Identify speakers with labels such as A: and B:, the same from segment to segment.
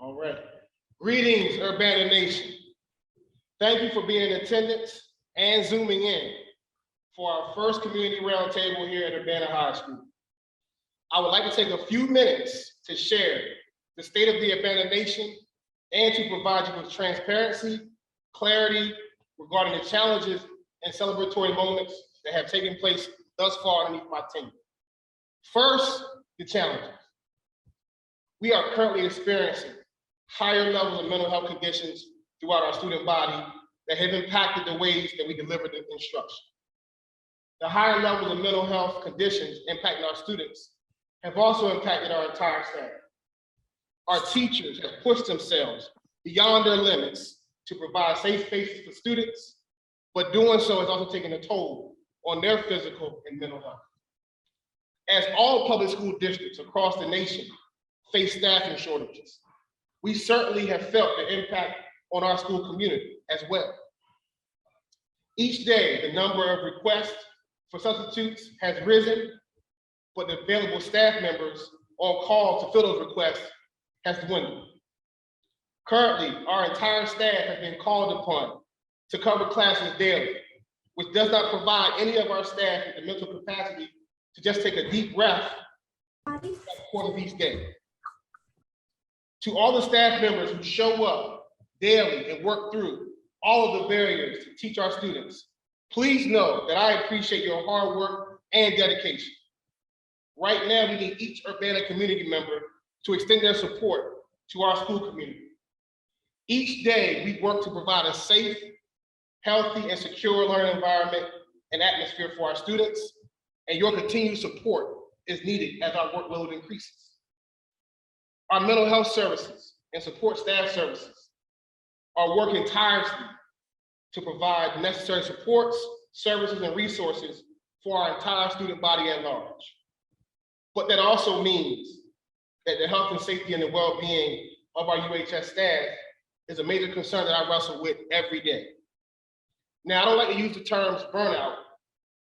A: All right. Greetings, Urbana Nation. Thank you for being in attendance and zooming in for our first community roundtable here at Urbana High School. I would like to take a few minutes to share the state of the Urbana Nation and to provide you with transparency, clarity regarding the challenges and celebratory moments that have taken place thus far underneath my tenure. First, the challenges. We are currently experiencing higher levels of mental health conditions throughout our student body that have impacted the ways that we deliver the instruction. The higher levels of mental health conditions impacting our students have also impacted our entire staff. Our teachers have pushed themselves beyond their limits to provide safe spaces for students, but doing so has also taken a toll on their physical and mental health. As all public school districts across the nation face staffing shortages, we certainly have felt the impact on our school community as well. Each day, the number of requests for substitutes has risen, but the available staff members on call to fill those requests has dwindled. Currently, our entire staff has been called upon to cover classes daily, which does not provide any of our staff with the mental capacity to just take a deep breath at the course of each day. To all the staff members who show up daily and work through all of the barriers to teach our students, please know that I appreciate your hard work and dedication. Right now, we need each Urbana community member to extend their support to our school community. Each day, we work to provide a safe, healthy, and secure learning environment and atmosphere for our students, and your continued support is needed as our workload increases. Our mental health services and support staff services are working tirelessly to provide necessary supports, services, and resources for our entire student body at large. But that also means that the health and safety and the well-being of our UHS staff is a major concern that I wrestle with every day. Now, I don't like to use the terms burnout,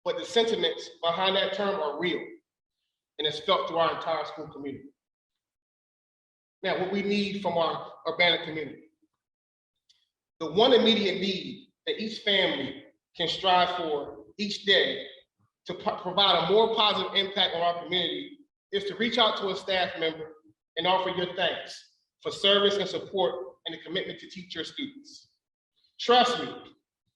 A: but the sentiments behind that term are real, and it's felt through our entire school community. Now, what we need from our Urbana community. The one immediate need that each family can strive for each day to provide a more positive impact on our community is to reach out to a staff member and offer your thanks for service and support and the commitment to teach your students. Trust me,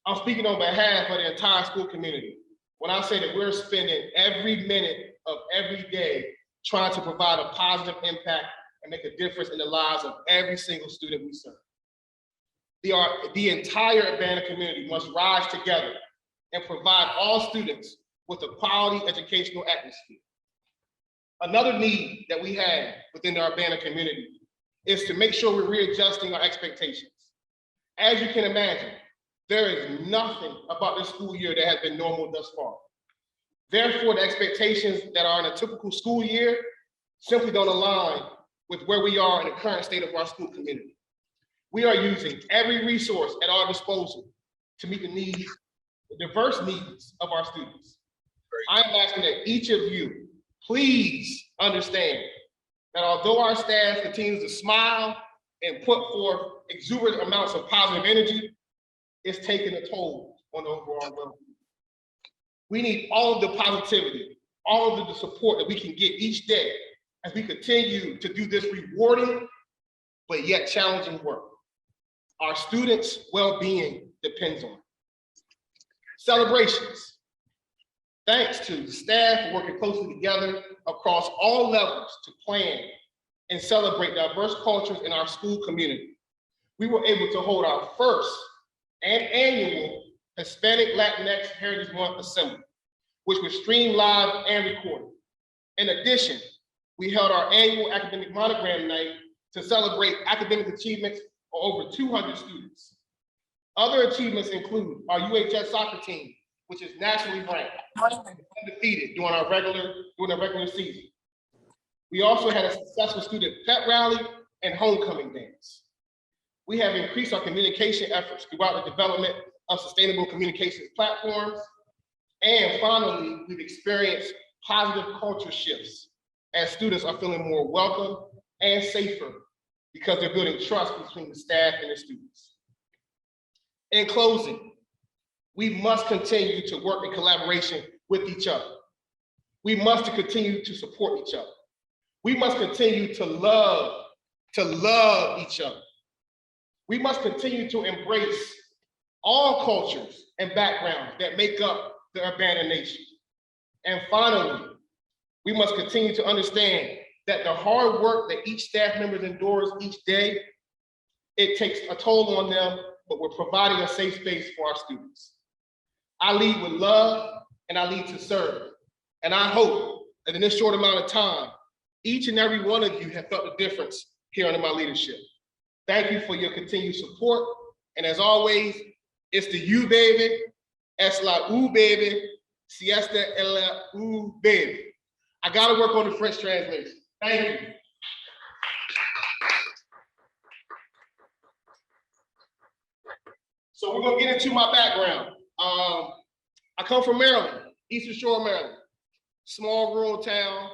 A: I'm speaking on behalf of the entire school community when I say that we're spending every minute of every day trying to provide a positive impact and make a difference in the lives of every single student we serve. The entire Urbana community must rise together and provide all students with a quality educational atmosphere. Another need that we have within the Urbana community is to make sure we're readjusting our expectations. As you can imagine, there is nothing about this school year that has been normal thus far. Therefore, the expectations that are in a typical school year simply don't align with where we are in the current state of our school community. We are using every resource at our disposal to meet the needs, the diverse needs of our students. I am asking that each of you please understand that although our staff continues to smile and put forth exuberant amounts of positive energy, it's taking a toll on the overall well-being. We need all of the positivity, all of the support that we can get each day as we continue to do this rewarding but yet challenging work. Our students' well-being depends on it. Celebrations. Thanks to the staff working closely together across all levels to plan and celebrate diverse cultures in our school community, we were able to hold our first and annual Hispanic Latinx Heritage Month Assembly, which was streamed live and recorded. In addition, we held our annual academic monogram night to celebrate academic achievements for over 200 students. Other achievements include our UHS soccer team, which is nationally ranked, undefeated during our regular season. We also had a successful student pep rally and homecoming dance. We have increased our communication efforts throughout the development of sustainable communications platforms. And finally, we've experienced positive culture shifts as students are feeling more welcome and safer because they're building trust between the staff and the students. In closing, we must continue to work in collaboration with each other. We must continue to support each other. We must continue to love each other. We must continue to embrace all cultures and backgrounds that make up the Urbana nation. And finally, we must continue to understand that the hard work that each staff member endures each day, it takes a toll on them, but we're providing a safe space for our students. I lead with love and I lead to serve. And I hope that in this short amount of time, each and every one of you have felt the difference here under my leadership. Thank you for your continued support. And as always, it's the U, baby. Es la U, baby. Siesta en la U, baby. I gotta work on the French translation. Thank you. So we're gonna get into my background. I come from Maryland, Eastern Shore, Maryland. Small rural town,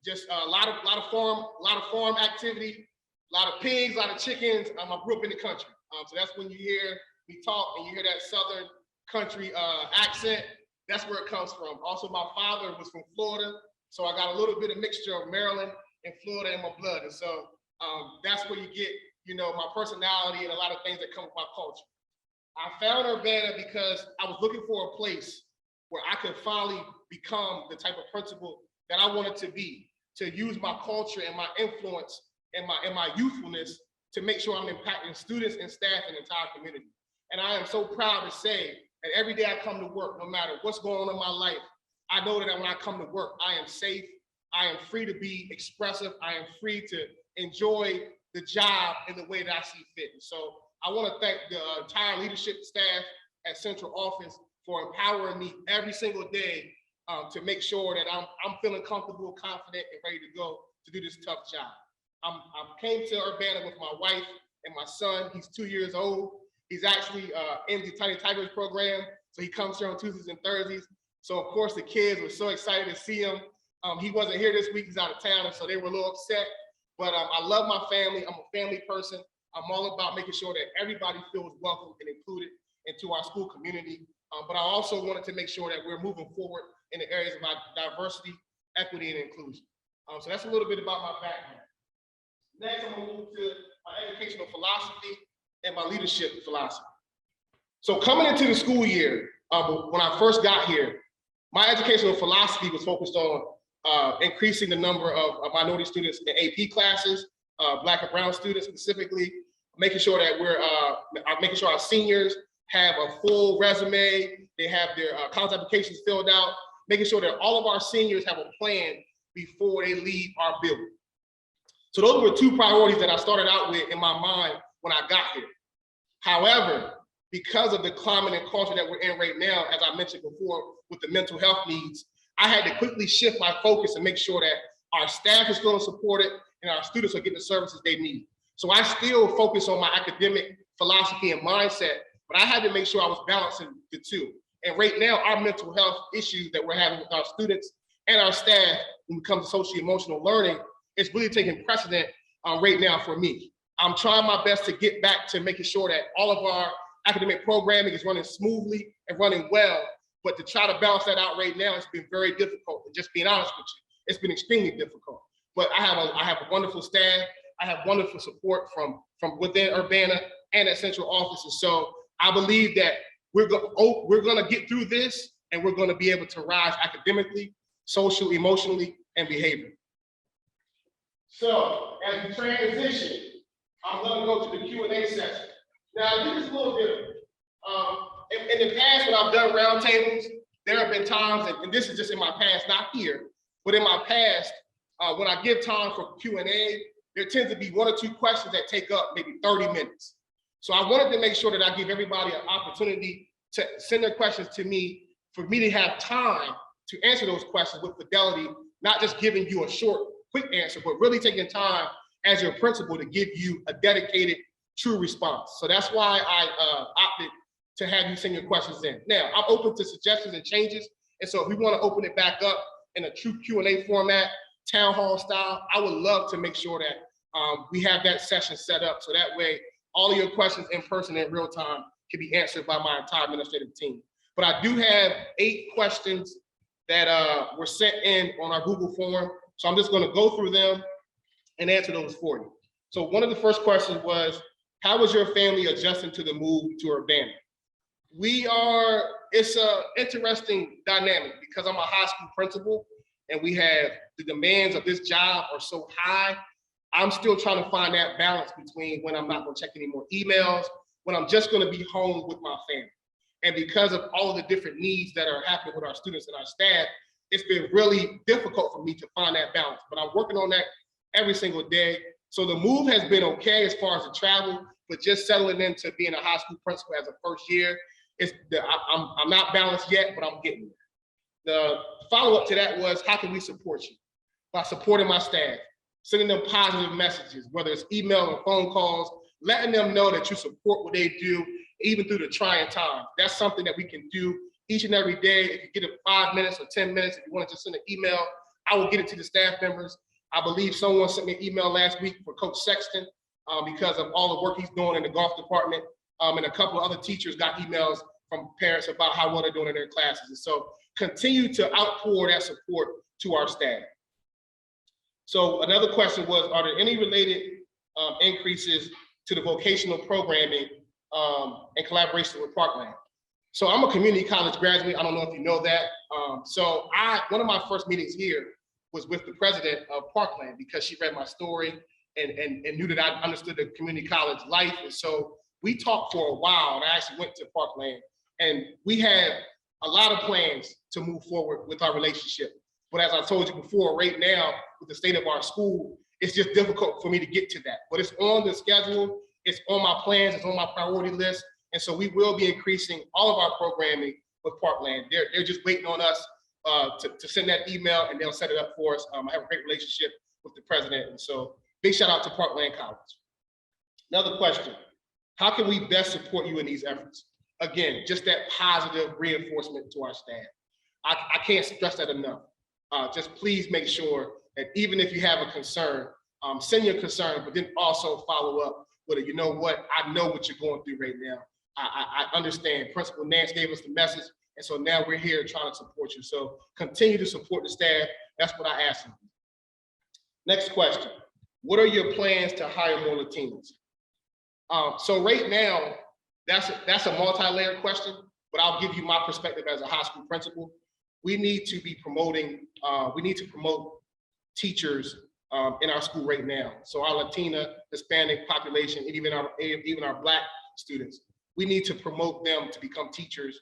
A: just a lot of farm activity, a lot of pigs, a lot of chickens. I grew up in the country, so that's when you hear me talk and you hear that Southern country accent. That's where it comes from. Also, my father was from Florida, so I got a little bit of mixture of Maryland and Florida in my blood, and so that's where you get, my personality and a lot of things that come with my culture. I found Urbana because I was looking for a place where I could finally become the type of principal that I wanted to be, to use my culture and my influence and my youthfulness to make sure I'm impacting students and staff and the entire community. And I am so proud to say that every day I come to work, no matter what's going on in my life, I know that when I come to work, I am safe, I am free to be expressive, I am free to enjoy the job in the way that I see fit. And so I want to thank the entire leadership staff at Central Office for empowering me every single day to make sure that I'm feeling comfortable, confident, and ready to go to do this tough job. I came to Urbana with my wife and my son. He's 2 years old. He's actually in the Tiny Tigers program, so he comes here on Tuesdays and Thursdays. So of course the kids were so excited to see him. He wasn't here this week, he's out of town, and so they were a little upset. But I love my family. I'm a family person. I'm all about making sure that everybody feels welcome and included into our school community. But I also wanted to make sure that we're moving forward in the areas of our diversity, equity, and inclusion. So that's a little bit about my background. Next, I'm gonna move to my educational philosophy and my leadership philosophy. So coming into the school year, when I first got here, my educational philosophy was focused on increasing the number of minority students in AP classes, Black and Brown students specifically, making sure that making sure our seniors have a full resume, they have their college applications filled out, making sure that all of our seniors have a plan before they leave our building. So those were two priorities that I started out with in my mind when I got here. However, because of the climate and culture that we're in right now, as I mentioned before, with the mental health needs, I had to quickly shift my focus and make sure that our staff is feeling supported and our students are getting the services they need. So I still focus on my academic philosophy and mindset, but I had to make sure I was balancing the two. And right now, our mental health issues that we're having with our students and our staff when it comes to social emotional learning is really taking precedent right now for me. I'm trying my best to get back to making sure that all of our academic programming is running smoothly and running well, but to try to balance that out right now, it's been very difficult. And just being honest with you, it's been extremely difficult. But I have a wonderful staff. I have wonderful support from within Urbana and at Central Office. And so I believe that we're gonna get through this and we're gonna be able to rise academically, socially, emotionally, and behaviorally. So as we transition, I'm gonna go to the Q&A session. Now this is a little different. In the past, when I've done roundtables, there have been times, and this is just in my past, not here, but in my past, when I give time for Q&A, there tends to be one or two questions that take up maybe 30 minutes. So I wanted to make sure that I give everybody an opportunity to send their questions to me, for me to have time to answer those questions with fidelity, not just giving you a short, quick answer, but really taking time as your principal to give you a dedicated, true response. So that's why I opted to have you send your questions in. Now, I'm open to suggestions and changes. And so if we want to open it back up in a true Q&A format, town hall style, I would love to make sure that we have that session set up so that way all of your questions in person in real time can be answered by my entire administrative team. But I do have 8 questions that were sent in on our Google form. So I'm just going to go through them and answer those for you. So one of the first questions was, how was your family adjusting to the move to Urbana? It's an interesting dynamic because I'm a high school principal and we have the demands of this job are so high. I'm still trying to find that balance between when I'm not going to check any more emails, when I'm just going to be home with my family. And because of all of the different needs that are happening with our students and our staff, it's been really difficult for me to find that balance. But I'm working on that every single day. So the move has been okay as far as the travel, but just settling into being a high school principal as a first year, I'm not balanced yet, but I'm getting there. The follow-up to that was, how can we support you? By supporting my staff, sending them positive messages, whether it's email or phone calls, letting them know that you support what they do, even through the trying times. That's something that we can do each and every day. If you get it 5 minutes or 10 minutes, if you want to just send an email, I will get it to the staff members. I believe someone sent me an email last week for Coach Sexton because of all the work he's doing in the golf department. And a couple of other teachers got emails from parents about how well they're doing in their classes. And so continue to outpour that support to our staff. So another question was, are there any related increases to the vocational programming in collaboration with Parkland? So I'm a community college graduate. I don't know if you know that. So one of my first meetings here was with the president of Parkland because she read my story and knew that I understood the community college life. And so we talked for a while, and I actually went to Parkland, and we had a lot of plans to move forward with our relationship. But as I told you before, right now, with the state of our school, it's just difficult for me to get to that. But it's on the schedule, it's on my plans, it's on my priority list. And so we will be increasing all of our programming with Parkland. They're just waiting on us to send that email, and they'll set it up for us. I have a great relationship with the president. And so big shout out to Parkland College. Another question, how can we best support you in these efforts? Again, just that positive reinforcement to our staff. I can't stress that enough. Just please make sure that even if you have a concern, send your concern, but then also follow up with it. You know what? I know what you're going through right now. I understand. Principal Nance gave us the message, and so now we're here trying to support you. So continue to support the staff. That's what I ask you. Next question. What are your plans to hire more Latinos? So right now, that's a multi-layered question, but I'll give you my perspective as a high school principal. We need to be promoting, we need to promote teachers in our school right now. So our Latina, Hispanic population, and even our Black students, we need to promote them to become teachers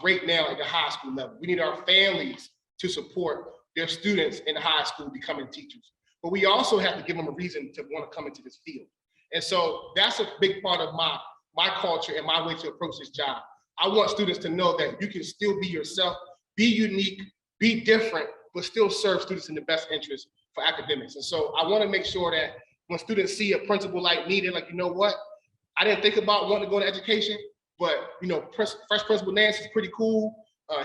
A: right now at the high school level. We need our families to support their students in high school becoming teachers. But we also have to give them a reason to want to come into this field. And so that's a big part of my culture and my way to approach this job. I want students to know that you can still be yourself, be unique, be different, but still serve students in the best interest for academics. And so I want to make sure that when students see a principal like me, they're like, you know what? I didn't think about wanting to go into education, but you know, Fresh Principal Nance is pretty cool.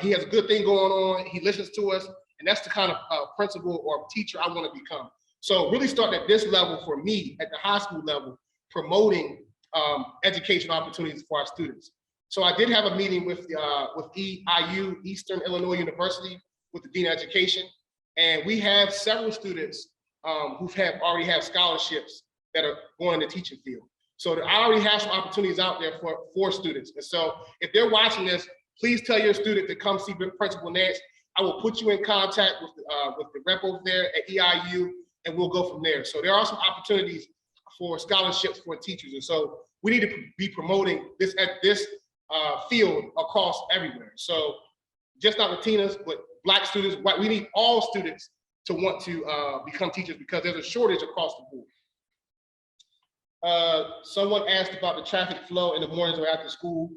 A: He has a good thing going on. He listens to us, and that's the kind of principal or teacher I want to become. So really start at this level for me, at the high school level, promoting education opportunities for our students. So I did have a meeting with EIU, Eastern Illinois University, with the Dean of Education, and we have several students who already have scholarships that are going in the teaching field. So I already have some opportunities out there for students. And so if they're watching this, please tell your student to come see Principal Nance. I will put you in contact with the rep over there at EIU, and we'll go from there. So there are some opportunities for scholarships for teachers. And so we need to be promoting this field across everywhere. So just not Latinas, but Black students, we need all students to want to become teachers because there's a shortage across the board. Someone asked about the traffic flow in the mornings or after school.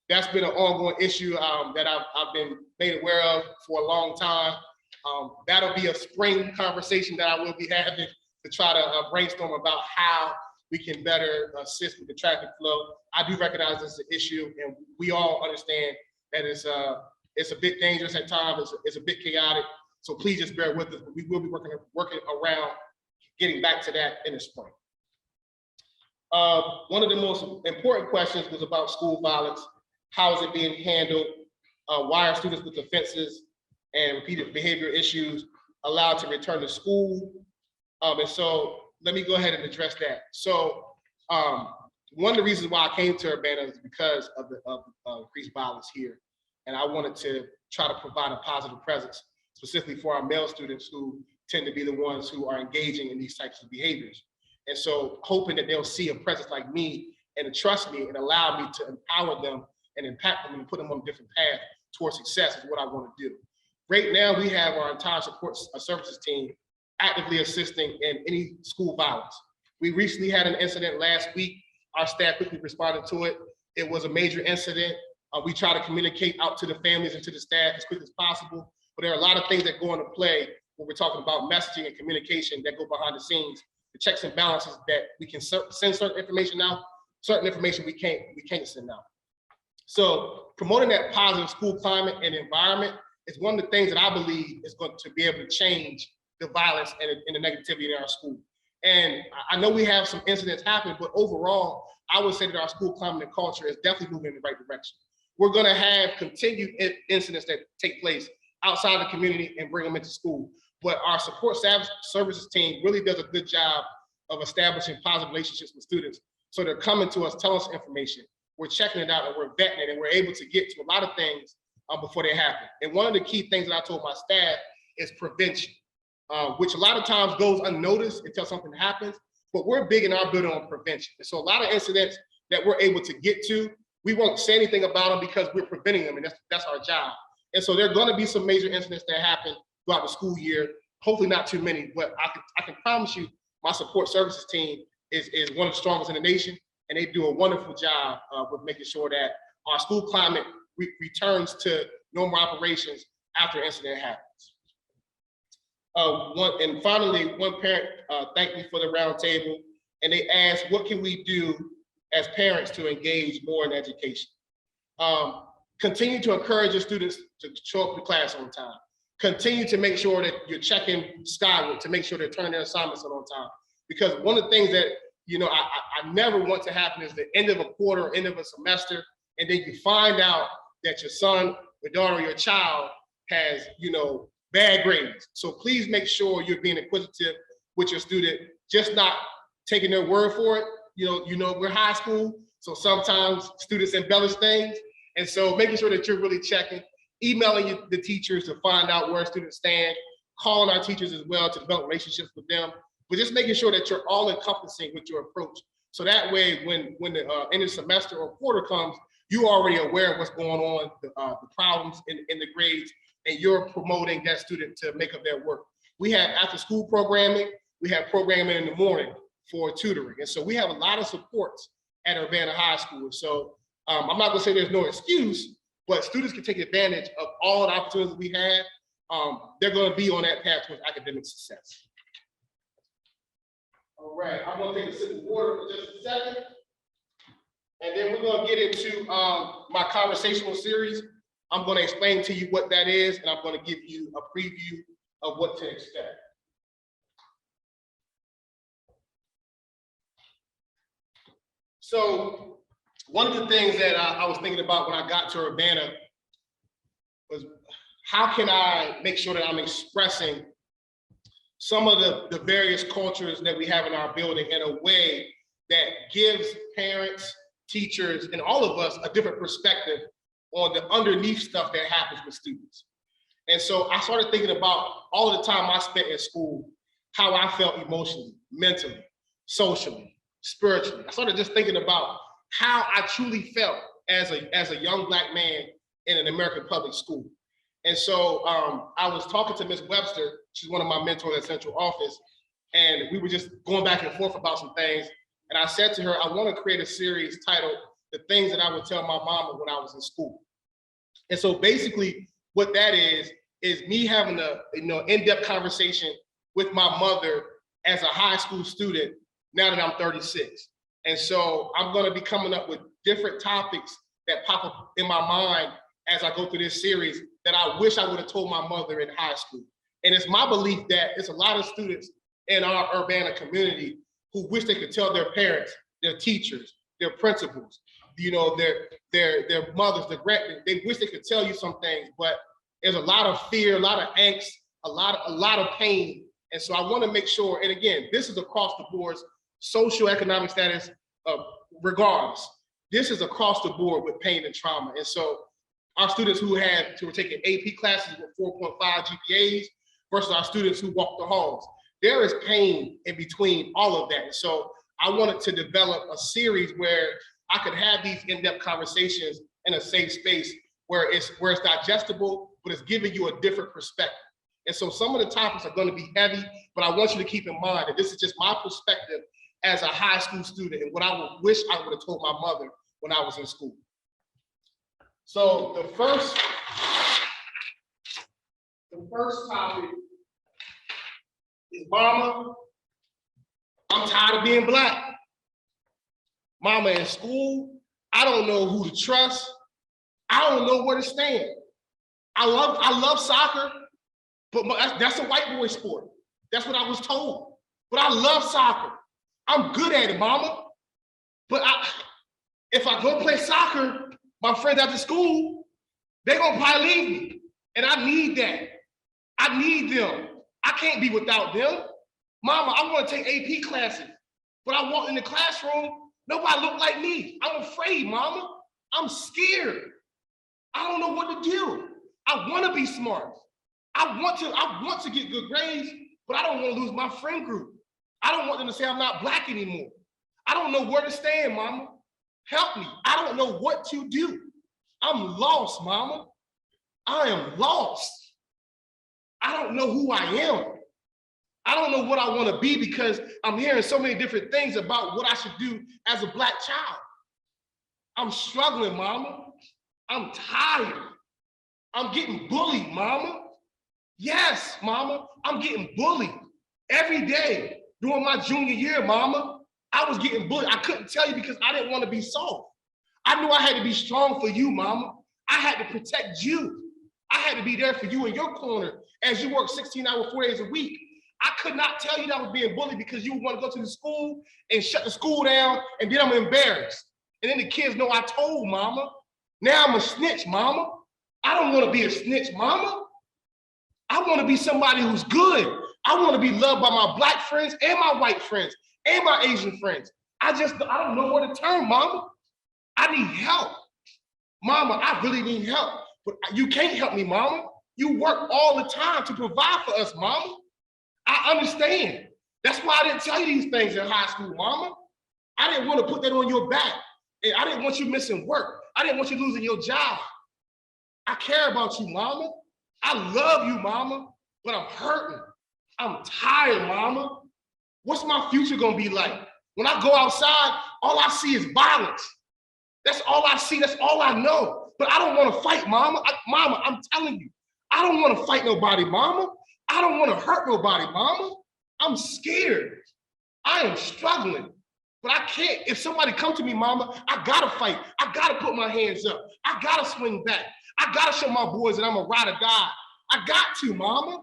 A: That's been an ongoing issue that I've been made aware of for a long time. That'll be a spring conversation that I will be having to try to brainstorm about how we can better assist with the traffic flow. I do recognize this is an issue, and we all understand that it's a bit dangerous at times. It's a bit chaotic. So please just bear with us. But we will be working around getting back to that in the spring. One of the most important questions was about school violence. How is it being handled? Why are students with offenses and repeated behavior issues allowed to return to school? And so let me go ahead and address that. So one of the reasons why I came to Urbana is because of the increased violence here. And I wanted to try to provide a positive presence, specifically for our male students who tend to be the ones who are engaging in these types of behaviors. And so hoping that they'll see a presence like me and trust me and allow me to empower them and impact them and put them on a different path towards success is what I want to do. Right now, we have our entire support services team actively assisting in any school violence. We recently had an incident last week. Our staff quickly responded to it. It was a major incident. We try to communicate out to the families and to the staff as quick as possible. But there are a lot of things that go into play when we're talking about messaging and communication that go behind the scenes. The checks and balances that we can send certain information out, certain information we can't send out. So promoting that positive school climate and environment is one of the things that I believe is going to be able to change the violence and the negativity in our school. And I know we have some incidents happen, but overall, I would say that our school climate and culture is definitely moving in the right direction. We're going to have continued incidents that take place outside the community and bring them into school. But our support services team really does a good job of establishing positive relationships with students. So they're coming to us, telling us information. We're checking it out and we're vetting it, and we're able to get to a lot of things before they happen. And one of the key things that I told my staff is prevention, which a lot of times goes unnoticed until something happens, but we're big in our building on prevention. And so a lot of incidents that we're able to get to, we won't say anything about them because we're preventing them, and that's our job. And so there are going to be some major incidents that happen throughout the school year, hopefully not too many, but I can promise you my support services team is one of the strongest in the nation, and they do a wonderful job with making sure that our school climate returns to normal operations after an incident happens. And finally, one parent thanked me for the roundtable, and they asked, what can we do as parents to engage more in education? Continue to encourage your students to show up to class on time. Continue to make sure that you're checking skyward to make sure they're turning their assignments on time. Because one of the things that I never want to happen is the end of a quarter, end of a semester, and then you find out that your son, your daughter, your child has bad grades. So please make sure you're being inquisitive with your student, just not taking their word for it. We're high school, so sometimes students embellish things. And so making sure that you're really checking, emailing the teachers to find out where students stand, calling our teachers as well to develop relationships with them, but just making sure that you're all encompassing with your approach. So that way, when the end of the semester or quarter comes, you're already aware of what's going on, the problems in the grades, and you're promoting that student to make up their work. We have after school programming, we have programming in the morning for tutoring. And so we have a lot of supports at Urbana High School. So I'm not gonna say there's no excuse, but students can take advantage of all the opportunities we have. They're gonna be on that path towards academic success. All right, I'm gonna take a sip of water for just a second. And then we're gonna get into my conversational series. I'm gonna explain to you what that is, and I'm gonna give you a preview of what to expect. So one of the things that I was thinking about when I got to Urbana was how can I make sure that I'm expressing some of the various cultures that we have in our building in a way that gives parents, teachers, and all of us a different perspective on the underneath stuff that happens with students. And so I started thinking about all of the time I spent in school, how I felt emotionally, mentally, socially, spiritually. I started just thinking about how I truly felt as a young Black man in an American public school. And so I was talking to Ms. Webster, she's one of my mentors at Central Office, and we were just going back and forth about some things. And I said to her, I want to create a series titled The Things That I Would Tell My Mama When I Was in School. And so basically what that is me having a in-depth conversation with my mother as a high school student now that I'm 36. And so I'm going to be coming up with different topics that pop up in my mind as I go through this series that I wish I would have told my mother in high school. And it's my belief that it's a lot of students in our Urbana community who wish they could tell their parents, their teachers, their principals, you know, their mothers, their grandparents. They wish they could tell you some things, but there's a lot of fear, a lot of angst, a lot of pain. And so I want to make sure, and again, this is across the board, socioeconomic status, regardless. This is across the board with pain and trauma. And so our students who were taking AP classes with 4.5 GPAs versus our students who walk the halls, there is pain in between all of that. And so I wanted to develop a series where I could have these in-depth conversations in a safe space where it's digestible, but it's giving you a different perspective. And so some of the topics are going to be heavy, but I want you to keep in mind that this is just my perspective as a high school student and what I would wish I would have told my mother when I was in school. So the first topic is, Mama, I'm tired of being Black. Mama, in school, I don't know who to trust. I don't know where to stand. I love soccer, but that's a white boy sport. That's what I was told. But I love soccer. I'm good at it, Mama. But if I go play soccer, my friends after school, they're gonna probably leave me. And I need that. I need them. I can't be without them. Mama, I wanna take AP classes, but I walk in the classroom, nobody look like me. I'm afraid, Mama. I'm scared. I don't know what to do. I wanna be smart. I want to get good grades, but I don't wanna lose my friend group. I don't want them to say I'm not Black anymore. I don't know where to stand, Mama. Help me. I don't know what to do. I'm lost, Mama. I am lost. I don't know who I am. I don't know what I want to be because I'm hearing so many different things about what I should do as a Black child. I'm struggling, Mama. I'm tired. I'm getting bullied, Mama. Yes, Mama, I'm getting bullied every day during my junior year, Mama. I was getting bullied. I couldn't tell you because I didn't want to be soft. I knew I had to be strong for you, Mama. I had to protect you. I had to be there for you in your corner as you work 16 hours, 4 days a week. I could not tell you that I was being bullied because you would want to go to the school and shut the school down, and then I'm embarrassed. And then the kids know I told, Mama. Now I'm a snitch, Mama. I don't want to be a snitch, Mama. I want to be somebody who's good. I want to be loved by my Black friends and my white friends and my Asian friends. I don't know where to turn, Mama. I need help. Mama, I really need help. But you can't help me, Mama. You work all the time to provide for us, Mama. I understand. That's why I didn't tell you these things in high school, Mama. I didn't want to put that on your back. And I didn't want you missing work. I didn't want you losing your job. I care about you, Mama. I love you, Mama, but I'm hurting. I'm tired, Mama. What's my future gonna be like? When I go outside, all I see is violence. That's all I see, that's all I know. But I don't wanna fight, Mama. Mama, I'm telling you, I don't wanna fight nobody, Mama. I don't wanna hurt nobody, Mama. I'm scared. I am struggling, but I can't. If somebody come to me, Mama, I gotta fight. I gotta put my hands up. I gotta swing back. I gotta show my boys that I'm a ride or die. I got to, Mama.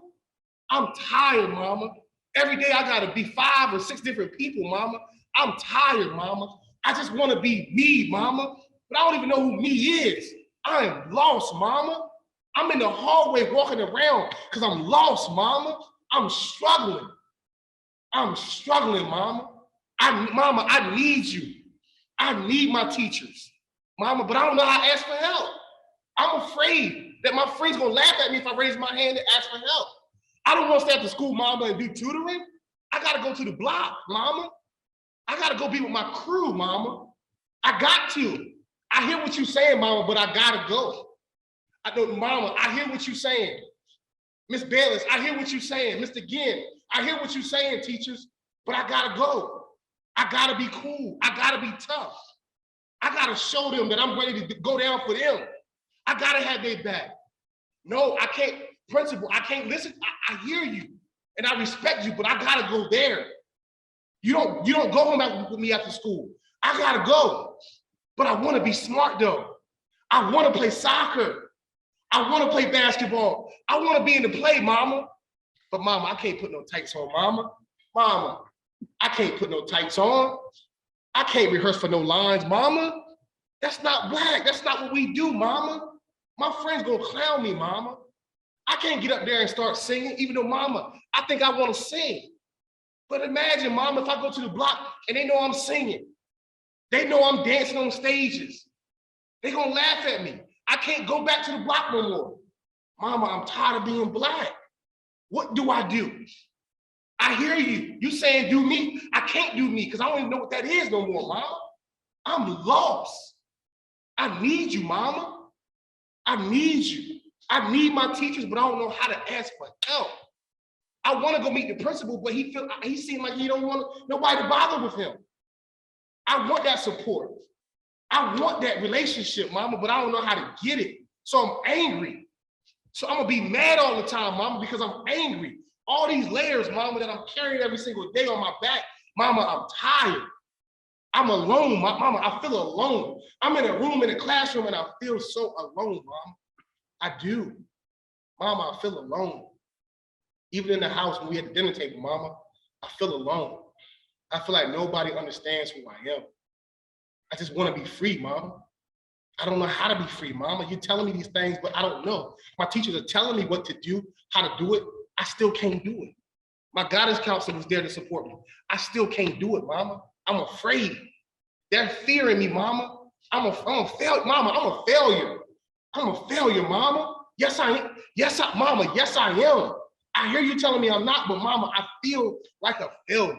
A: I'm tired, Mama. Every day I gotta be 5 or 6 different people, Mama. I'm tired, Mama. I just wanna be me, Mama, but I don't even know who me is. I am lost, Mama. I'm in the hallway walking around because I'm lost, Mama. I'm struggling. I'm struggling, Mama. Mama, I need you. I need my teachers, Mama, but I don't know how to ask for help. I'm afraid that my friends gonna laugh at me if I raise my hand and ask for help. I don't want to stay at the school, Mama, and do tutoring. I gotta go to the block, Mama. I gotta go be with my crew, Mama. I got to. I hear what you're saying, Mama, but I gotta go. I know, Mama, I hear what you're saying. Miss Bayless, I hear what you're saying. Mr. Ginn, I hear what you're saying, teachers, but I gotta go. I gotta be cool. I gotta be tough. I gotta show them that I'm ready to go down for them. I gotta have their back. No, I can't, principal, I can't listen. I hear you and I respect you, but I gotta go there. You don't go home with me after school. I gotta go, but I wanna be smart though. I wanna play soccer. I wanna play basketball. I wanna be in the play, Mama. But Mama, I can't put no tights on, Mama. Mama, I can't put no tights on. I can't rehearse for no lines, mama. That's not black. That's not what we do, mama. My friends gonna clown me, mama. I can't get up there and start singing, even though, mama, I think I wanna sing. But imagine, mama, if I go to the block and they know I'm singing. They know I'm dancing on stages. They gonna laugh at me. I can't go back to the block no more. Mama, I'm tired of being black. What do I do? I hear you. You saying do me. I can't do me because I don't even know what that is no more, mama. I'm lost. I need you, mama. I need you. I need my teachers, but I don't know how to ask for help. I want to go meet the principal, but he seemed like he don't want nobody to bother with him. I want that support. I want that relationship, mama, but I don't know how to get it. So I'm angry. So I'm gonna be mad all the time, mama, because I'm angry. All these layers, mama, that I'm carrying every single day on my back, mama, I'm tired. I'm alone, mama, I feel alone. I'm in a room, in a classroom, and I feel so alone, mama. I do. Mama, I feel alone. Even in the house when we at the dinner table, mama, I feel alone. I feel like nobody understands who I am. I just want to be free, mama. I don't know how to be free, mama. You're telling me these things, but I don't know. My teachers are telling me what to do, how to do it. I still can't do it. My guidance counselor was there to support me. I still can't do it, mama. I'm afraid. They're fearing me, mama. I'm a failure, mama. I'm a failure. I'm a failure, mama. Yes, I am. Mama, yes, I am. I hear you telling me I'm not, but mama, I feel like a failure.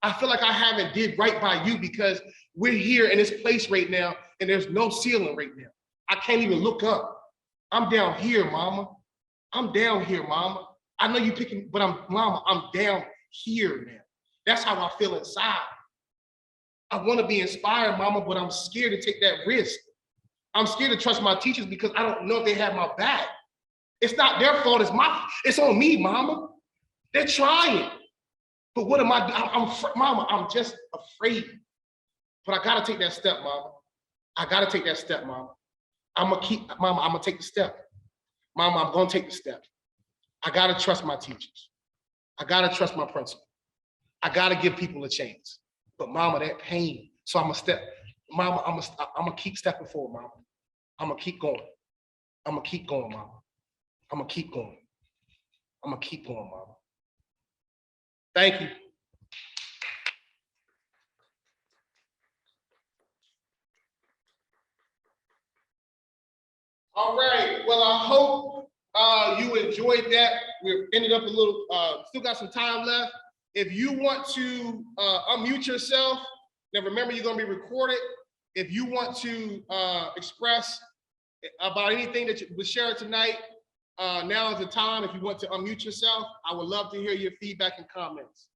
A: I feel like I haven't did right by you because we're here in this place right now and there's no ceiling right now. I can't even look up. I'm down here, mama. I'm down here, mama. I know you picking, but mama, I'm down here now. That's how I feel inside. I want to be inspired, mama, but I'm scared to take that risk. I'm scared to trust my teachers because I don't know if they have my back. It's not their fault, it's on me, mama. They're trying. But what am I doing? Mama, I'm just afraid. But I gotta take that step, mama. I gotta take that step, mama. I'm gonna take the step. Mama, I'm gonna take the step. I gotta trust my teachers. I gotta trust my principal. I gotta give people a chance. But mama, that pain. So I'm gonna step. Mama, I'm gonna keep stepping forward, mama. I'm gonna keep going. I'm gonna keep going, mama. I'm gonna keep going. I'm gonna keep going, mama. Thank you. All right. Well, I hope you enjoyed that. We ended up a little, still got some time left. If you want to unmute yourself, now remember you're gonna be recorded. If you want to express about anything that you was sharing tonight, now is the time. If you want to unmute yourself, I would love to hear your feedback and comments.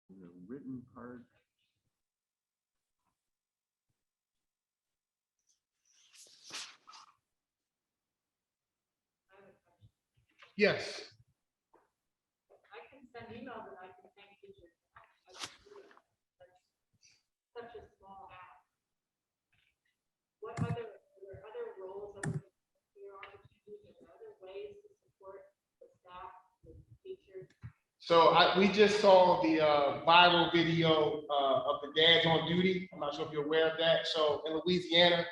B: The written part.
A: Yes.
C: I can send emails and I can thank teachers. Such a small app. What are there other roles, other career opportunities, or other ways to support the staff, the teachers?
A: So we just saw the viral video of the dads on duty. I'm not sure if you're aware of that. So in Louisiana,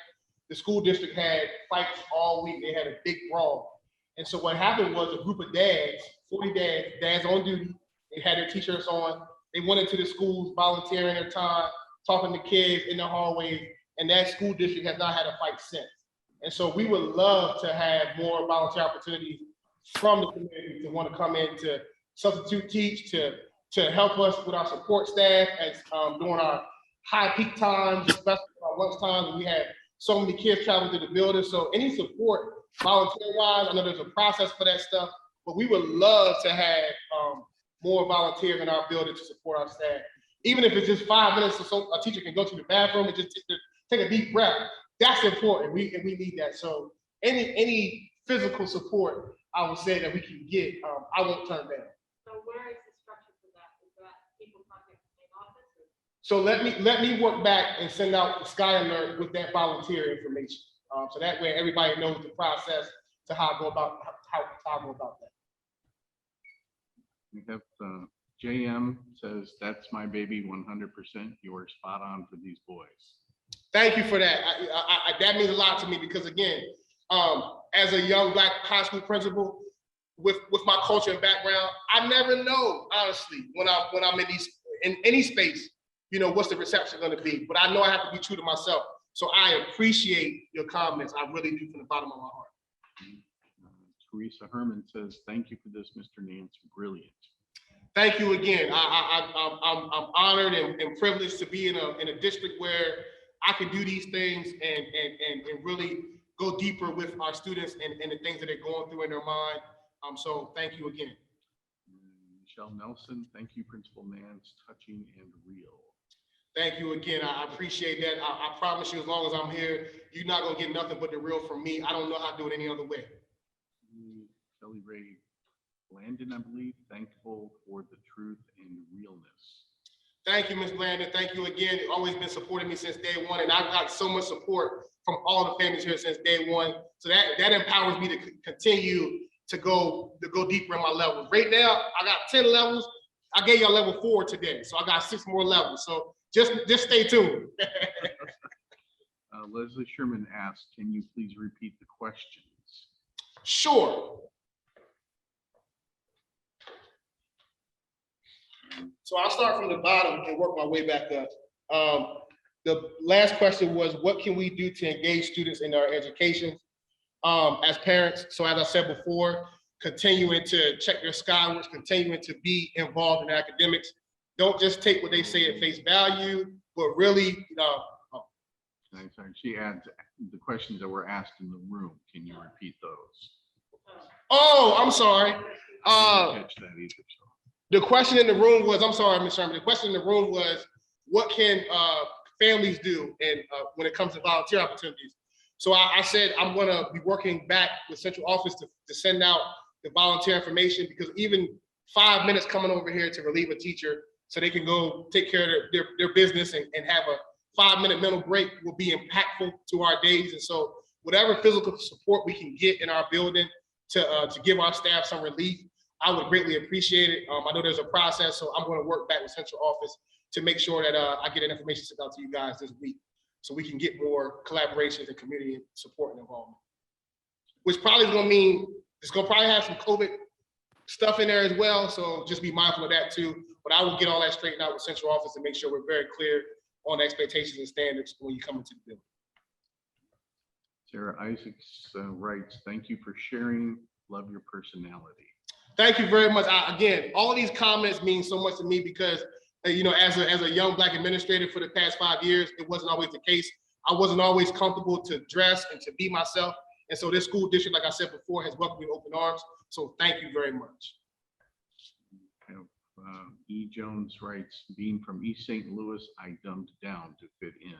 A: the school district had fights all week. They had a big brawl. And so what happened was a group of dads, 40 dads on duty, they had their t-shirts on. They went into the schools, volunteering their time, talking to kids in the hallways, and that school district has not had a fight since. And so we would love to have more volunteer opportunities from the community to want to come in to substitute teach, to help us with our support staff as during our high peak times, especially our lunch times when we have so many kids traveling to the building. So any support volunteer-wise, I know there's a process for that stuff, but we would love to have more volunteers in our building to support our staff. Even if it's just 5 minutes so a teacher can go to the bathroom and just take a deep breath, that's important. We need that. So any physical support, I would say that we can get, I won't turn down.
C: So where is the structure for that? Is that people contact the main office? Or?
A: So let me work back and send out the Sky Alert with that volunteer information. So that way everybody knows the process to how I go about that.
B: We have JM says, that's my baby, 100%. You are spot on for these boys.
A: Thank you for that. That means a lot to me because again, as a young Black high school principal, with my culture and background, I never know honestly when I'm in any space, you know, what's the reception going to be. But I know I have to be true to myself. So I appreciate your comments. I really do from the bottom of my heart.
B: Teresa Herman says, thank you for this, Mr. Nance. Brilliant.
A: Thank you again. I'm honored and privileged to be in a district where I can do these things and really go deeper with our students and the things that they're going through in their mind. So thank you again.
B: Michelle Nelson, thank you, Principal Nance, touching and real.
A: Thank you again. I appreciate that. I promise you, as long as I'm here, you're not gonna get nothing but the real from me. I don't know how to do it any other way.
B: Kelly Ray Landon, I believe, thankful for the truth and realness.
A: Thank you, Ms. Landon. Thank you again. You've always been supporting me since day one, and I've got so much support from all the families here since day one. So that empowers me to continue to go deeper in my levels. Right now, I got 10 levels. I gave y'all level 4 today, so I got 6 more levels. So just stay tuned.
B: Leslie Sherman asked, can you please repeat the questions?
A: Sure. So I'll start from the bottom and work my way back up. The last question was, what can we do to engage students in our education as parents? So as I said before, continuing to check their skywards, continuing to be involved in academics. Don't just take what they say at face value, but really,
B: I'm sorry, she adds the questions that were asked in the room. Can you repeat those?
A: Oh, I'm sorry.
B: I didn't catch that either. So.
A: The question in the room was, I'm sorry, Ms. Sherman, the question in the room was, what can families do and when it comes to volunteer opportunities? So I said, I'm gonna be working back with central office to send out the volunteer information, because even 5 minutes coming over here to relieve a teacher so they can go take care of their business and have a 5-minute mental break will be impactful to our days. And so whatever physical support we can get in our building to give our staff some relief, I would greatly appreciate it. I know there's a process, so I'm going to work back with central office to make sure that I get that information sent out to you guys this week, so we can get more collaborations and community support and involvement. Which probably is going to mean it's going to probably have some COVID stuff in there as well, so just be mindful of that too. But I will get all that straightened out with central office and make sure we're very clear on expectations and standards when you come into the building.
B: Sarah Isaacs writes, thank you for sharing. Love your personality.
A: Thank you very much. Again, all of these comments mean so much to me because, you know, as a young Black administrator for the past 5 years, it wasn't always the case. I wasn't always comfortable to dress and to be myself. And so this school district, like I said before, has welcomed me with open arms. So thank you very much.
B: E. Jones writes, being from East St. Louis, I dumbed down to fit in.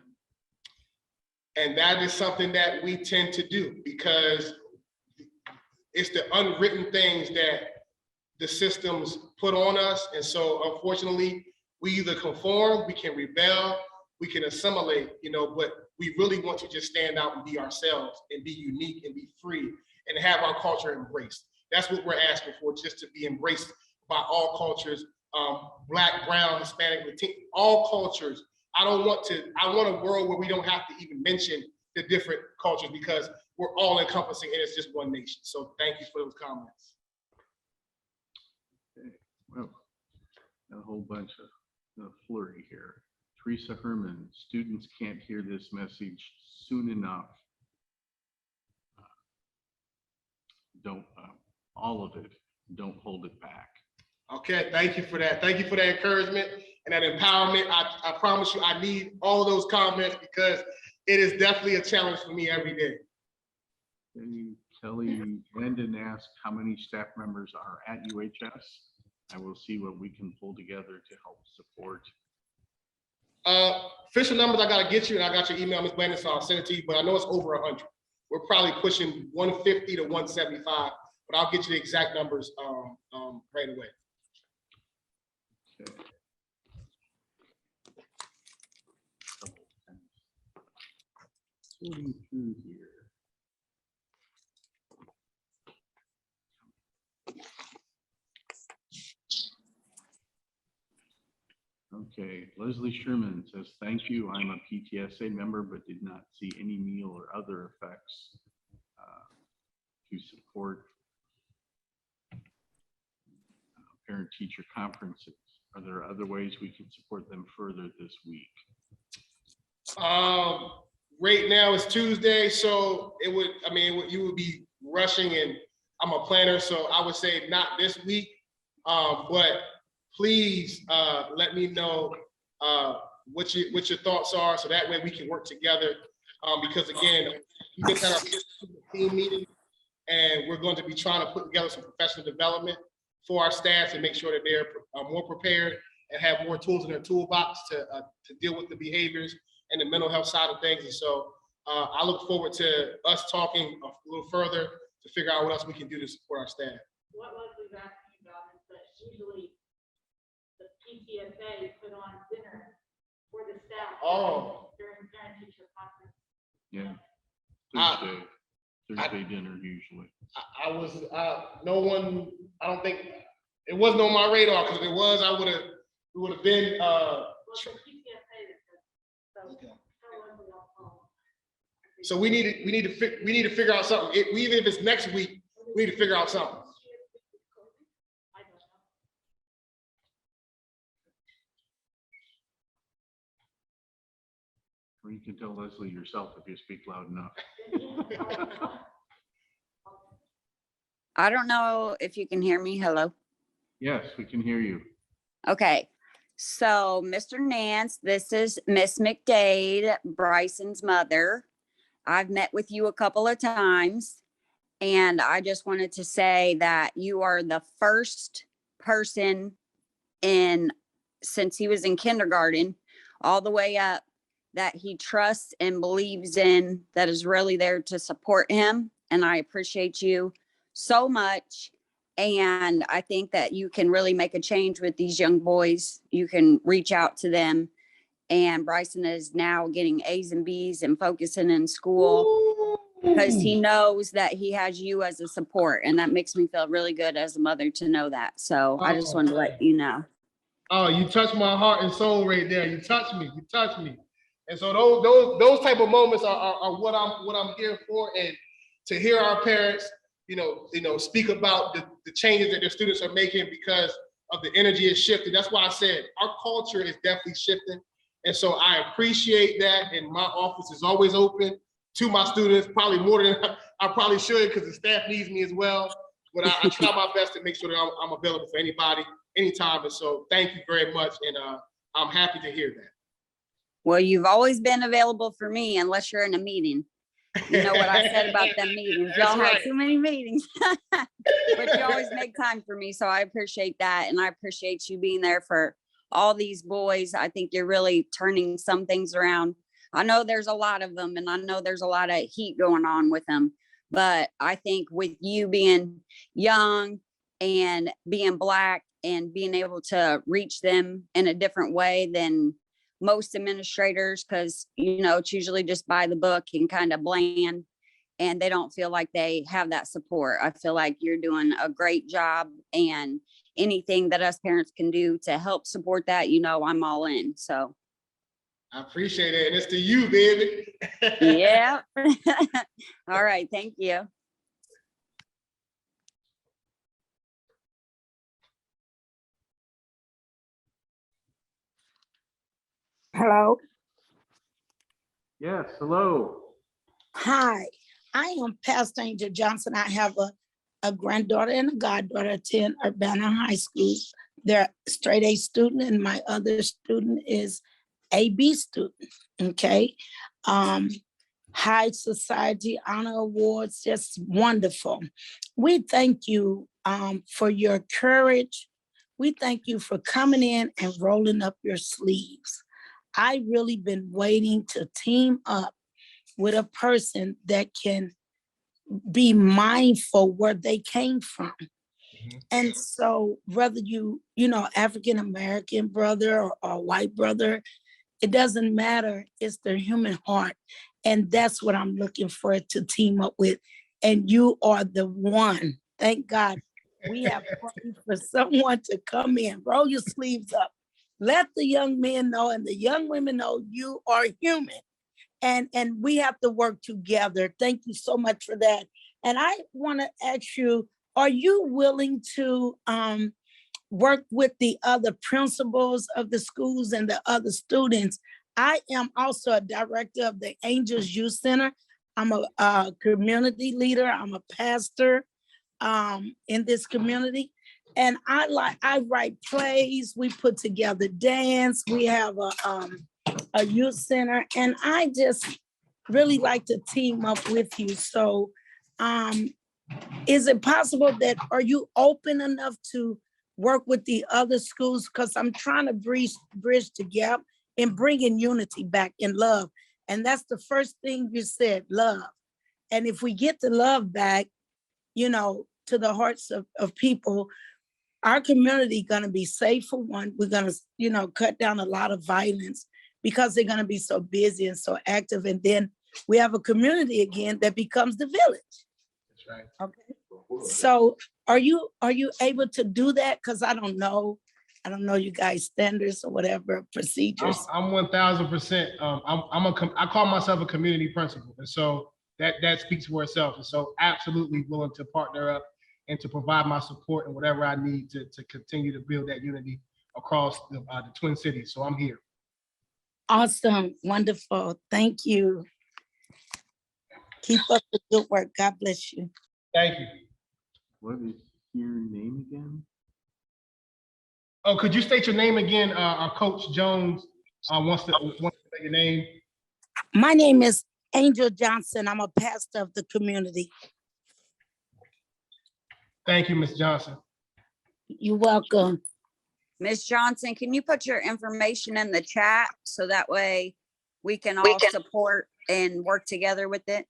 A: And that is something that we tend to do because it's the unwritten things that the systems put on us. And so unfortunately, we either conform, we can rebel, we can assimilate, you know, but we really want to just stand out and be ourselves and be unique and be free and have our culture embraced. That's what we're asking for, just to be embraced by all cultures, Black, brown, Hispanic, Latino, all cultures. I want a world where we don't have to even mention the different cultures because we're all encompassing and it's just one nation. So thank you for those comments.
B: Okay, well, a whole bunch of flurry here. Teresa Herman, students can't hear this message soon enough. Don't, all of it, don't hold it back. Okay, thank you for that. Thank you for that encouragement and that empowerment. I promise you, I need all of those comments because it is definitely a challenge for me every day. Kelly Landon asked how many staff members are at UHS. I will see what we can pull together to help support. Official numbers I gotta get you, and I got your email, Ms. Landon, so I'll send it to you, but I know it's over 100. We're probably pushing 150 to 175, but I'll get you the exact numbers right away. Okay. Sorting through here. Okay, Leslie Sherman says, thank you. I'm a PTSA member, but did not see any meal or other effects to support parent-teacher conferences. Are there other ways we can support them further this week?
A: Right now it's Tuesday, so you would be rushing, and I'm a planner, so I would say not this week. But please let me know what your thoughts are, so that way we can work together. Because again, we just had our team meeting, and we're going to be trying to put together some professional development for our staff to make sure that they're more prepared and have more tools in their toolbox to deal with the behaviors and the mental health side of things. And so I look forward to us talking a little further to figure out what else we can do to support our staff.
C: What Leslie's asking about is that usually the PTSA put on dinner for the staff during parent-teacher conference.
B: Yeah, Thursday dinner usually.
A: I don't think it wasn't on my radar, because if it was, we would have been. So we need to figure out something. Even if it's next week, we need to figure out something.
B: Or you can tell Leslie yourself if you speak loud enough.
D: I don't know if you can hear me. Hello.
B: Yes, we can hear you.
D: Okay. So, Mr. Nance, this is Miss McDade, Bryson's mother. I've met with you a couple of times, and I just wanted to say that you are the first person since he was in kindergarten all the way up that he trusts and believes in, that is really there to support him. And I appreciate you so much. And I think that you can really make a change with these young boys. You can reach out to them. And Bryson is now getting A's and B's and focusing in school because he knows that he has you as a support. And that makes me feel really good as a mother to know that. So I just wanted to let you know.
A: Oh, you touched my heart and soul right there. You touched me. You touched me. And so those type of moments are what I'm here for. And to hear our parents, speak about the changes that their students are making because of the energy is shifting. That's why I said our culture is definitely shifting. And so I appreciate that. And my office is always open to my students, probably more than I probably should, because the staff needs me as well. But I try my best to make sure that I'm available for anybody, anytime. And so thank you very much. And I'm happy to hear that.
D: Well, you've always been available for me unless you're in a meeting. You know what I said about them meetings. Y'all have too many meetings, but you always make time for me. So I appreciate that. And I appreciate you being there for all these boys. I think you're really turning some things around. I know there's a lot of them, and I know there's a lot of heat going on with them, but I think with you being young and being Black and being able to reach them in a different way than most administrators, because it's usually just by the book and kind of bland, and they don't feel like they have that support. I feel like you're doing a great job, and anything that us parents can do to help support that, I'm all in. So
A: I appreciate it. And it's to you, baby.
D: Yeah. All right, thank you.
E: Hello.
B: Yes, hello.
E: Hi, I am Pastor Angel Johnson. I have a granddaughter and a goddaughter attend Urbana High School. They're straight A student, and my other student is AB student. Okay. High Society Honor Awards, just wonderful. We thank you for your courage. We thank you for coming in and rolling up your sleeves. I really been waiting to team up with a person that can be mindful where they came from. Mm-hmm. And so whether African-American brother or white brother, it doesn't matter. It's their human heart. And that's what I'm looking for to team up with. And you are the one. Thank God we have prayed for someone to come in, roll your sleeves up let the young men know and the young women know you are human. And we have to work together. Thank you so much for that. And I want to ask you, are you willing to work with the other principals of the schools and the other students? I am also a director of the Angels Youth Center. I'm a community leader. I'm a pastor in this community. And I write plays. We put together dance. We have a youth center, and I just really like to team up with you. So is it possible that, are you open enough to work with the other schools? Because I'm trying to bridge the gap and bringing unity back in love. And that's the first thing you said, love. And if we get the love back, you know, to the hearts of people, our community gonna be safe for one. We're gonna, you know, cut down a lot of violence because they're gonna be so busy and so active. And then we have a community again that becomes the village.
B: That's right.
E: Okay. So are you able to do that? Because I don't know you guys' standards or whatever procedures.
B: I'm 1000%. I call myself a community principal, and so that speaks for itself. And so, absolutely willing to partner up and to provide my support and whatever I need to continue to build that unity across the Twin Cities. So I'm here.
E: Awesome, wonderful, thank you. Keep up the good work. God bless you.
B: Thank you.
F: What is your name again?
B: Oh, could you state your name again? Our Coach Jones wants to say your name.
E: My name is Angel Johnson. I'm a pastor of the community.
B: Thank you, Ms. Johnson.
E: You're welcome.
D: Ms. Johnson, can you put your information in the chat so that way we can all support and work together with it?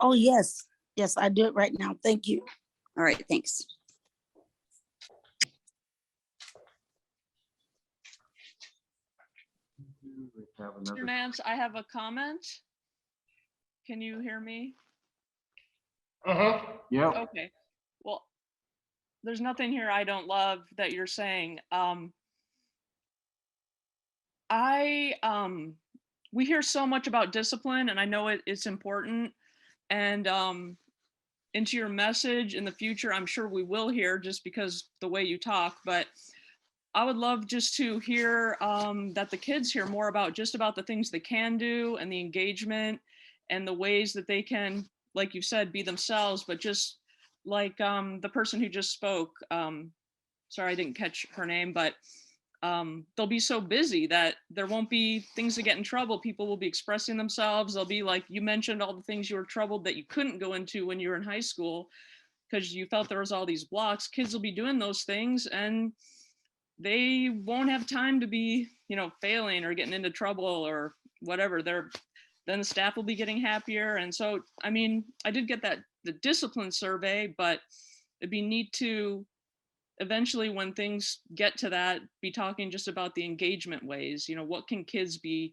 E: Oh, yes. Yes, I do it right now. Thank you.
D: All right, thanks.
F: Another.
G: Mr. Nance, I have a comment. Can you hear me?
F: Yep.
G: Okay, well, there's nothing here I don't love that you're saying. We hear so much about discipline, and I know it's important. And into your message in the future, I'm sure we will hear, just because the way you talk, but I would love just to hear that the kids hear more about the things they can do and the engagement and the ways that they can, like you said, be themselves, but just like the person who just spoke, sorry, I didn't catch her name, but they'll be so busy that there won't be things to get in trouble. People will be expressing themselves. They'll be like, you mentioned all the things you were troubled that you couldn't go into when you were in high school because you felt there was all these blocks. Kids will be doing those things and they won't have time to be, failing or getting into trouble or whatever. Then the staff will be getting happier. And so, I mean, I did get the discipline survey, but it'd be neat to eventually, when things get to that, be talking just about the engagement ways. What can kids be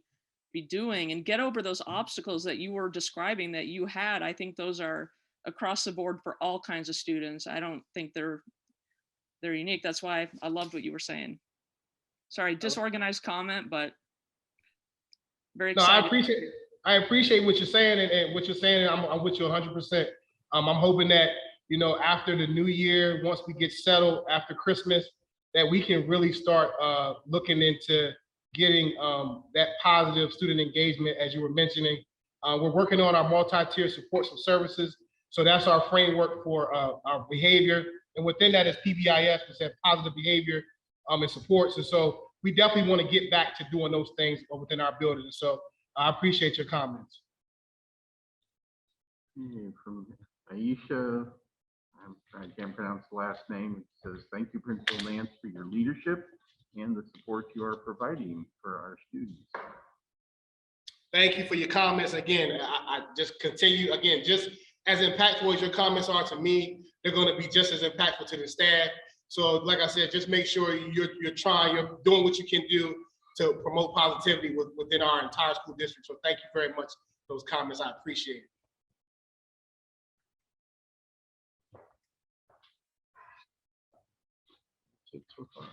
G: doing and get over those obstacles that you were describing that you had. I think those are across the board for all kinds of students. I don't think they're unique. That's why I loved what you were saying. Sorry, disorganized comment, but very excited.
B: No, I appreciate what you're saying and what you're saying. I'm with you 100%. I'm hoping that, after the new year, once we get settled after Christmas, that we can really start looking into getting that positive student engagement, as you were mentioning. We're working on our multi-tier supports and services. So that's our framework for our behavior. And within that is PBIS, which is positive behavior and supports. And so we definitely want to get back to doing those things within our building. So I appreciate your comments.
F: From Aisha, I can't pronounce the last name. It says, thank you, Principal Nance, for your leadership and the support you are providing for our students.
B: Thank you for your comments. Again, I just continue, just as impactful as your comments are to me, they're going to be just as impactful to the staff. So like I said, just make sure you're doing what you can do to promote positivity within our entire school district. So thank you very much for those comments. I appreciate it.
F: So far.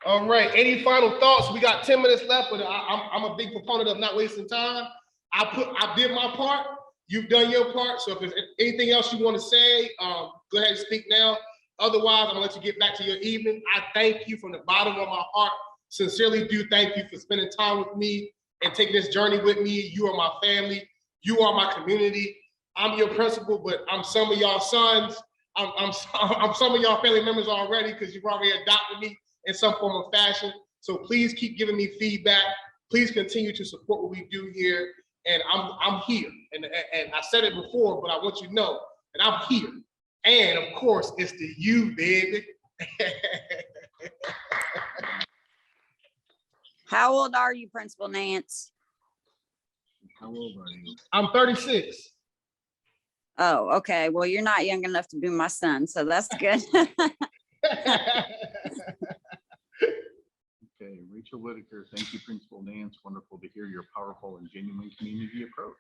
A: All right, any final thoughts? We got 10 minutes left, but I'm a big proponent of not wasting time. I did my part. You've done your part. So if there's anything else you want to say, go ahead and speak now. Otherwise, I'm gonna let you get back to your evening. I thank you from the bottom of my heart. Sincerely do thank you for spending time with me and taking this journey with me. You are my family. You are my community. I'm your principal, but I'm some of y'all sons. I'm some of y'all family members already because you've already adopted me in some form of fashion. So please keep giving me feedback. Please continue to support what we do here. And I'm here. And I said it before, but I want you to know that I'm here. And of course, it's the you, baby.
D: How old are you, Principal Nance?
F: How old are you?
A: I'm 36.
D: Oh, okay. Well, you're not young enough to be my son, so that's good.
F: Okay, Rachel Whitaker, thank you, Principal Nance. Wonderful to hear your powerful and genuine community approach.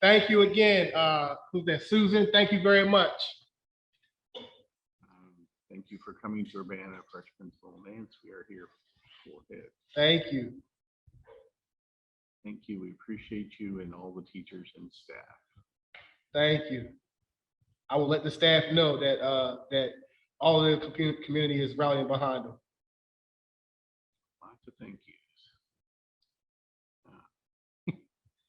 A: Thank you again. Who's that? Susan, thank you very much.
F: Thank you for coming to Urbana, Fresh Principal Nance. We are here for it.
A: Thank you.
F: Thank you. We appreciate you and all the teachers and staff.
A: Thank you. I will let the staff know that that all of the community is rallying behind them.
F: Lots of thank yous.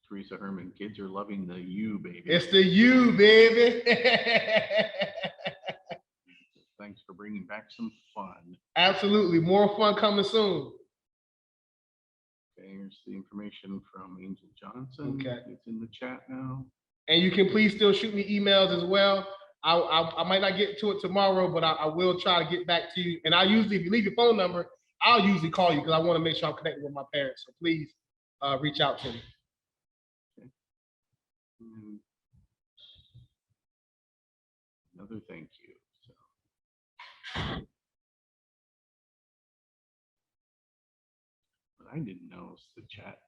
F: Teresa Herman, kids are loving the you, baby.
A: It's the you, baby.
F: Thanks for bringing back some fun.
A: Absolutely. More fun coming soon.
F: Okay, here's the information from Angel Johnson.
A: Okay.
F: It's in the chat now.
A: And you can please still shoot me emails as well. I might not get to it tomorrow, but I will try to get back to you. And I usually, if you leave your phone number, I'll usually call you because I want to make sure I'm connected with my parents. So please reach out to me.
F: Okay. And another thank you. So. What I didn't know is the chat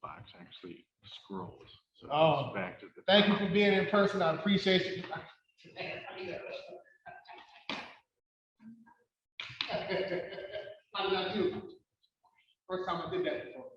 F: box actually scrolls. So
A: Oh,
F: it's back to the
A: thank you
F: top.
A: for being in person. I appreciate you. How did I do? First time I did that before.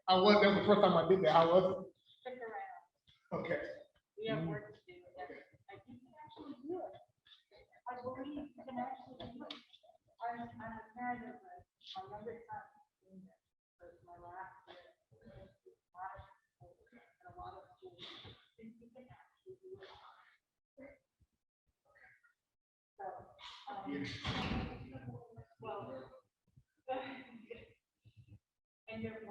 A: That was the first time I did that. How was it?
C: Stick around.
A: Okay.
C: We have work to do. I think you can actually do it. I believe you can actually do it. I'm a parent of my younger son. But my last year, and a lot of schools think you can actually do it. So, well, and your